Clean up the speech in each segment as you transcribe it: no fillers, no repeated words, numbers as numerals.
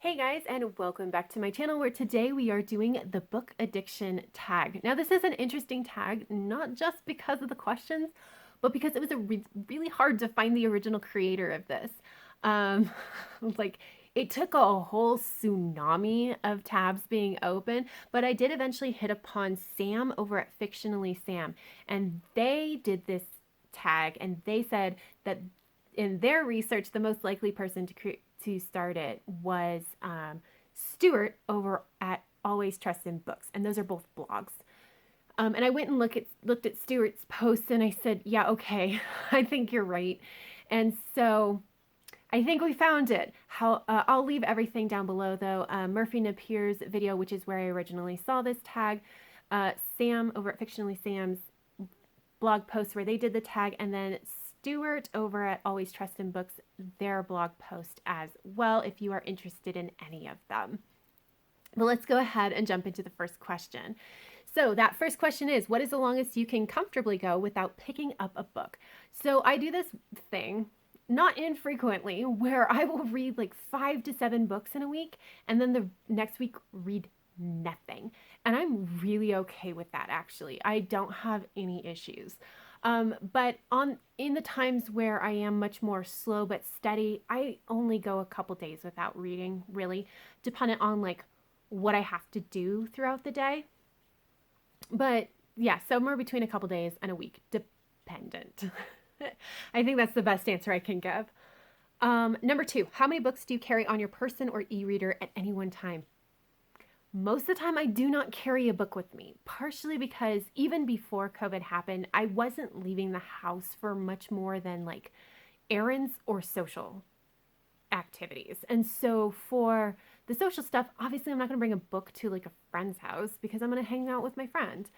Hey guys, and welcome back to my channel where today we are doing the book addiction tag. Now this is an interesting tag, not just because of the questions, but because it was really hard to find the original creator of this. Um, like it took a whole tsunami of tabs being open, but I did eventually hit upon Sam over at Fictionally Sam, and they did this tag, and they said that in their research, the most likely person to start it was Stuart over at Always Trust in Books, and those are both blogs. And I went and looked at Stuart's posts, and I said, "Yeah, okay, I think you're right." And so I think we found it. I'll leave everything down below, though. Murphy Napier's video, which is where I originally saw this tag. Sam over at Fictionally Sam's blog post where they did the tag, and then Stuart over at Always Trust in Books, their blog post as well, if you are interested in any of them. But let's go ahead and jump into the first question. So that first question is, what is the longest you can comfortably go without picking up a book? So I do this thing, not infrequently, where I will read like 5 to 7 books in a week, and then the next week read nothing. And I'm really okay with that, actually. I don't have any issues. But in the times where I am much more slow but steady, I only go a couple days without reading, really, dependent on like what I have to do throughout the day. But yeah, somewhere between a couple days and a week, dependent. I think that's the best answer I can give. Number 2, how many books do you carry on your person or e-reader at any one time? Most of the time, I do not carry a book with me, partially because even before COVID happened, I wasn't leaving the house for much more than like errands or social activities. And so for the social stuff, obviously, I'm not going to bring a book to like a friend's house because I'm going to hang out with my friend.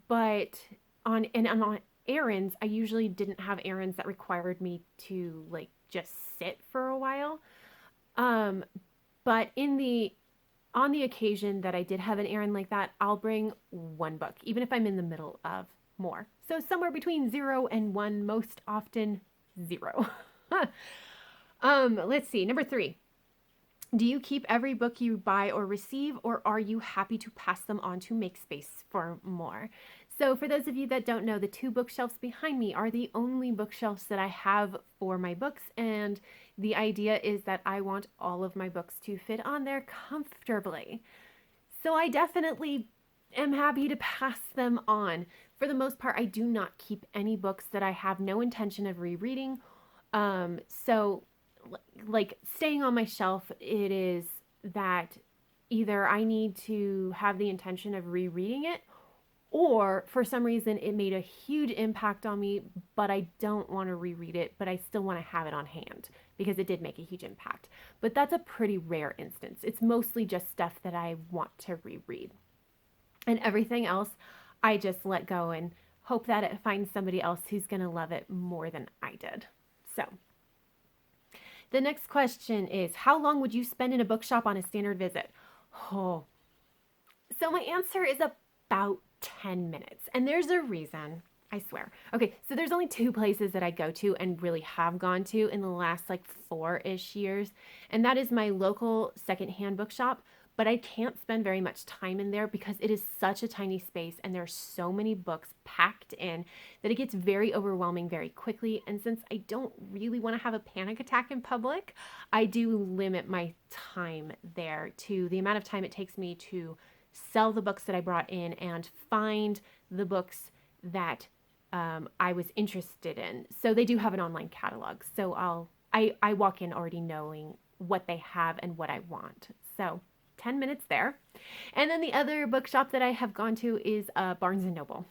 But on errands, I usually didn't have errands that required me to like just sit for a while. But on the occasion that I did have an errand like that, I'll bring one book, even if I'm in the middle of more. So somewhere between 0 and 1, most often 0. Let's see. Number 3. Do you keep every book you buy or receive, or are you happy to pass them on to make space for more? So for those of you that don't know, the 2 bookshelves behind me are the only bookshelves that I have for my books, and the idea is that I want all of my books to fit on there comfortably. So I definitely am happy to pass them on. For the most part, I do not keep any books that I have no intention of rereading. So like staying on my shelf, it is that either I need to have the intention of rereading it, or for some reason it made a huge impact on me, but I don't want to reread it, but I still want to have it on hand because it did make a huge impact. But that's a pretty rare instance. It's mostly just stuff that I want to reread. And everything else, I just let go and hope that it finds somebody else who's going to love it more than I did. So the next question is, how long would you spend in a bookshop on a standard visit? Oh, so my answer is about 10 minutes. And there's a reason, I swear. Okay, so there's only 2 places that I go to and really have gone to in the last like 4-ish years. And that is my local secondhand bookshop. But I can't spend very much time in there because it is such a tiny space and there are so many books packed in that it gets very overwhelming very quickly. And since I don't really want to have a panic attack in public, I do limit my time there to the amount of time it takes me to sell the books that I brought in and find the books that I was interested in. So they do have an online catalog. So I walk in already knowing what they have and what I want. So 10 minutes there. And then the other bookshop that I have gone to is Barnes & Noble.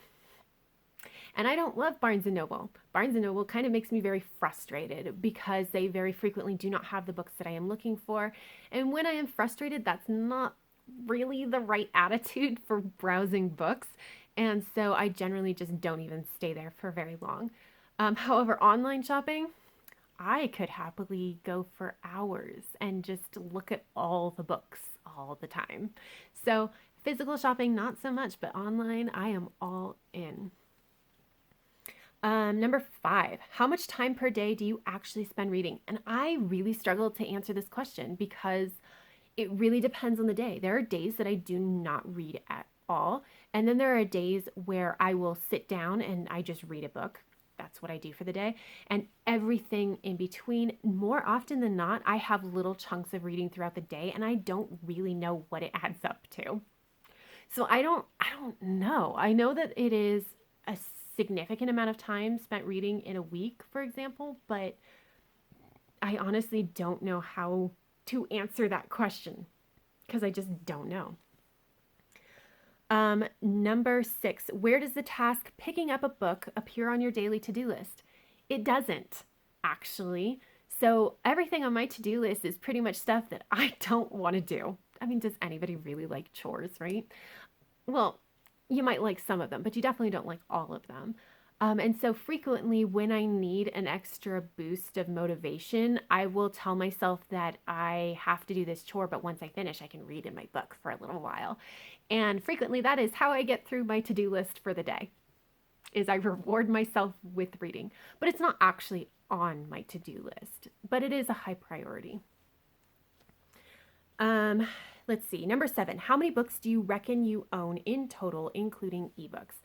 And I don't love Barnes & Noble. Barnes & Noble kind of makes me very frustrated because they very frequently do not have the books that I am looking for. And when I am frustrated, that's not really the right attitude for browsing books. And so I generally just don't even stay there for very long. However, online shopping, I could happily go for hours and just look at all the books all the time. So physical shopping, not so much, but online, I am all in. Number 5, how much time per day do you actually spend reading? And I really struggle to answer this question because it really depends on the day. There are days that I do not read at all. And then there are days where I will sit down and I just read a book. That's what I do for the day. And everything in between, more often than not, I have little chunks of reading throughout the day and I don't really know what it adds up to. So I don't know. I know that it is a significant amount of time spent reading in a week, for example, but I honestly don't know how to answer that question because I just don't know. Number 6, where does the task picking up a book appear on your daily to-do list? It doesn't, actually. So everything on my to-do list is pretty much stuff that I don't want to do. I mean, does anybody really like chores, right? Well, you might like some of them, but you definitely don't like all of them. And so frequently, when I need an extra boost of motivation, I will tell myself that I have to do this chore, but once I finish, I can read in my book for a little while. And frequently, that is how I get through my to-do list for the day, is I reward myself with reading. But it's not actually on my to-do list, but it is a high priority. Let's see. Number 7, how many books do you reckon you own in total, including ebooks?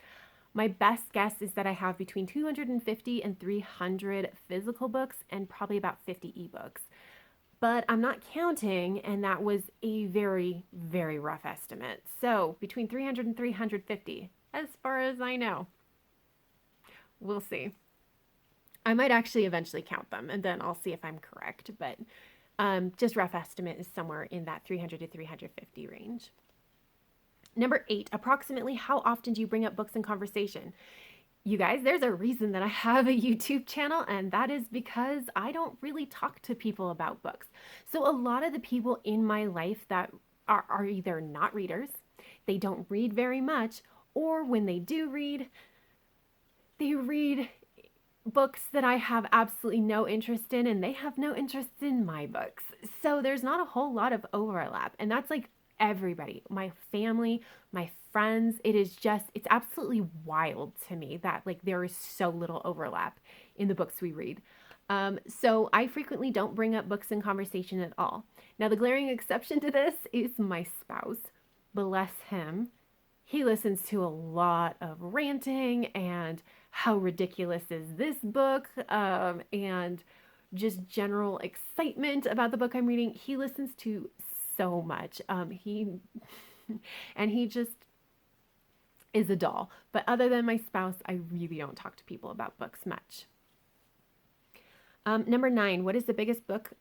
My best guess is that I have between 250 and 300 physical books and probably about 50 ebooks. But I'm not counting, and that was a very, very rough estimate. So between 300 and 350, as far as I know. We'll see. I might actually eventually count them, and then I'll see if I'm correct. But just rough estimate is somewhere in that 300 to 350 range. Number 8, approximately how often do you bring up books in conversation? You guys, there's a reason that I have a YouTube channel, and that is because I don't really talk to people about books. So a lot of the people in my life that are either not readers, they don't read very much, or when they do read, they read books that I have absolutely no interest in, and they have no interest in my books. So there's not a whole lot of overlap, and that's like everybody, my family, my friends. It's absolutely wild to me that like there is so little overlap in the books we read. So I frequently don't bring up books in conversation at all. Now, the glaring exception to this is my spouse. Bless him. He listens to a lot of ranting and how ridiculous is this book, and just general excitement about the book I'm reading. He listens to so much. He just is a doll. But other than my spouse, I really don't talk to people about books much. Number 9, what is the biggest book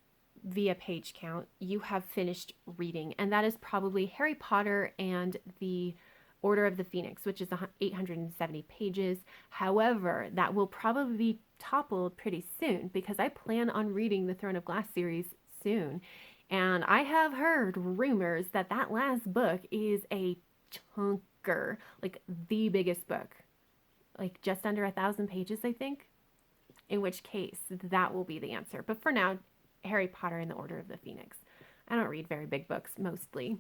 via page count you have finished reading? And that is probably Harry Potter and the Order of the Phoenix, which is 870 pages. However, that will probably be toppled pretty soon because I plan on reading the Throne of Glass series soon. And I have heard rumors that that last book is a chunker, like the biggest book, like just under 1,000 pages, I think. In which case, that will be the answer. But for now, Harry Potter and the Order of the Phoenix. I don't read very big books, mostly.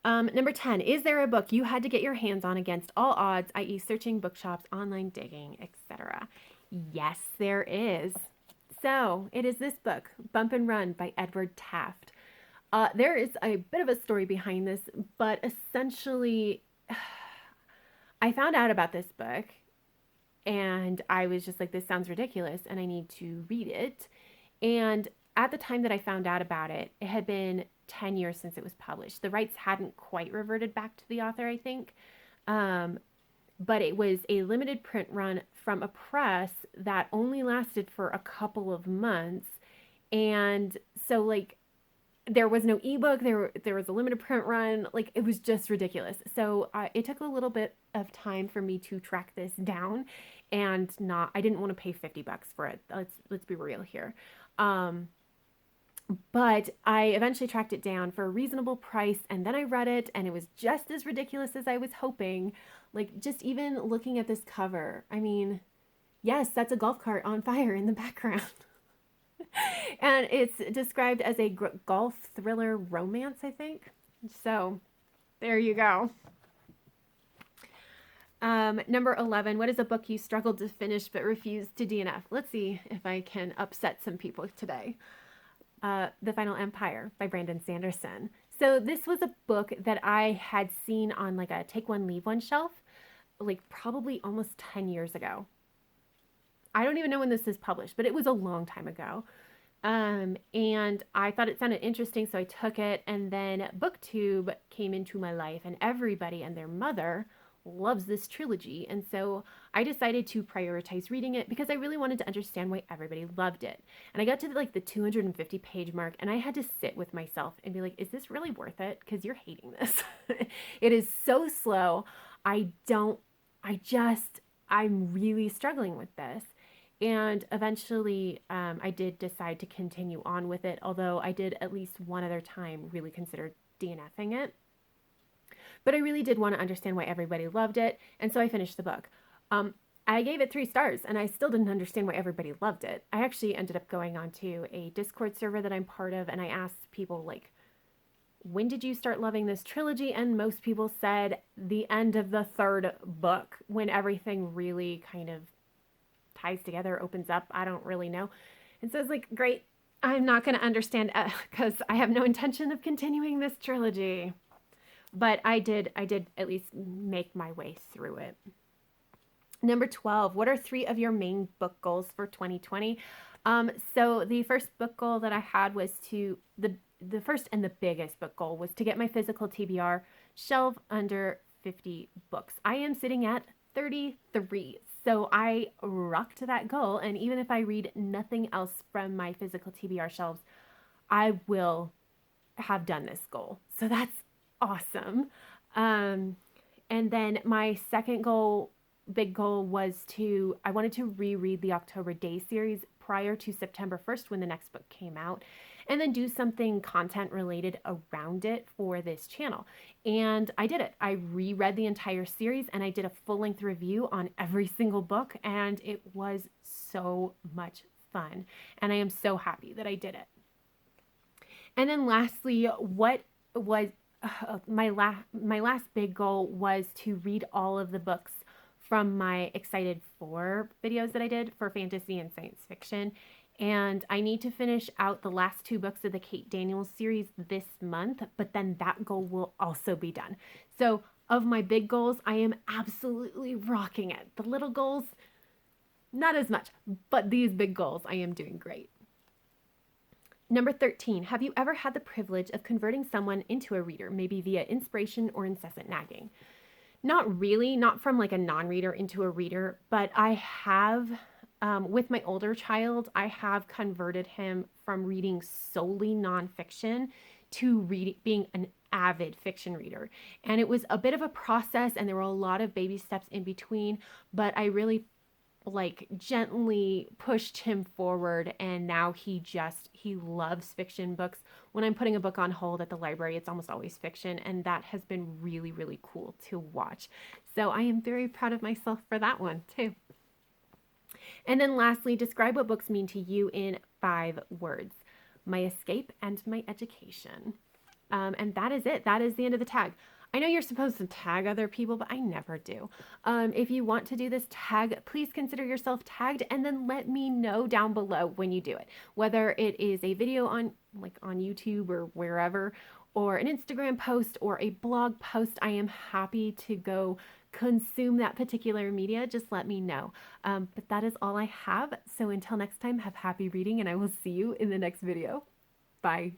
Number 10, is there a book you had to get your hands on against all odds, i.e. searching, bookshops, online digging, etc.? Yes, there is. So it is this book, Bump and Run by Edward Taft. There is a bit of a story behind this, but essentially, I found out about this book and I was just like, this sounds ridiculous and I need to read it. And at the time that I found out about it, it had been 10 years since it was published. The rights hadn't quite reverted back to the author, I think. But it was a limited print run from a press that only lasted for a couple of months. And so like there was no ebook, there was a limited print run, like it was just ridiculous. So it took a little bit of time for me to track this down, and I didn't want to pay $50 for it. Let's be real here. But I eventually tracked it down for a reasonable price, and then I read it, and it was just as ridiculous as I was hoping. Like, just even looking at this cover, I mean, yes, that's a golf cart on fire in the background. And it's described as a golf thriller romance, I think. So, there you go. Number 11, what is a book you struggled to finish but refused to DNF? Let's see if I can upset some people today. The Final Empire by Brandon Sanderson. So this was a book that I had seen on like a take one, leave one shelf, like probably almost 10 years ago. I don't even know when this is published, but it was a long time ago. And I thought it sounded interesting, so I took it. And then BookTube came into my life, and everybody and their mother loves this trilogy. And so I decided to prioritize reading it because I really wanted to understand why everybody loved it. And I got to like the 250 page mark, and I had to sit with myself and be like, is this really worth it? Because you're hating this. It is so slow. I'm really struggling with this. And eventually, I did decide to continue on with it, although I did at least one other time really consider DNFing it. But I really did want to understand why everybody loved it, and so I finished the book. I gave it 3 stars, and I still didn't understand why everybody loved it. I actually ended up going onto a Discord server that I'm part of, and I asked people, like, when did you start loving this trilogy? And most people said the end of the 3rd book, when everything really kind of ties together, opens up. I don't really know. And so it's like, great, I'm not going to understand because I have no intention of continuing this trilogy. But I did at least make my way through it. Number 12, what are 3 of your main book goals for 2020? So the first book goal that I had was the first and the biggest book goal was to get my physical TBR shelf under 50 books. I am sitting at 33. So I rocked that goal. And even if I read nothing else from my physical TBR shelves, I will have done this goal. So that's awesome. And then my second goal, big goal, was I wanted to reread the October Day series prior to September 1st when the next book came out, and then do something content related around it for this channel. And I did it. I reread the entire series and I did a full-length review on every single book, and it was so much fun. And I am so happy that I did it. And then lastly, what was my last big goal was to read all of the books from my Excited For videos that I did for fantasy and science fiction. And I need to finish out the last 2 books of the Kate Daniels series this month, but then that goal will also be done. So of my big goals, I am absolutely rocking it. The little goals, not as much, but these big goals, I am doing great. Number 13, have you ever had the privilege of converting someone into a reader, maybe via inspiration or incessant nagging? Not really, not from like a non-reader into a reader, but I have, with my older child, I have converted him from reading solely nonfiction to being an avid fiction reader. And it was a bit of a process, and there were a lot of baby steps in between, but I really gently pushed him forward, and now he loves fiction books. When I'm putting a book on hold at the library, it's almost always fiction, and that has been really, really cool to watch. So I am very proud of myself for that one too. And then lastly, describe what books mean to you in 5 words. My escape and my education. And that is it. That is the end of the tag. I know you're supposed to tag other people, but I never do. If you want to do this tag, please consider yourself tagged, and then let me know down below when you do it. Whether it is a video on YouTube or wherever, or an Instagram post or a blog post, I am happy to go consume that particular media. Just let me know. But that is all I have. So until next time, have happy reading, and I will see you in the next video. Bye.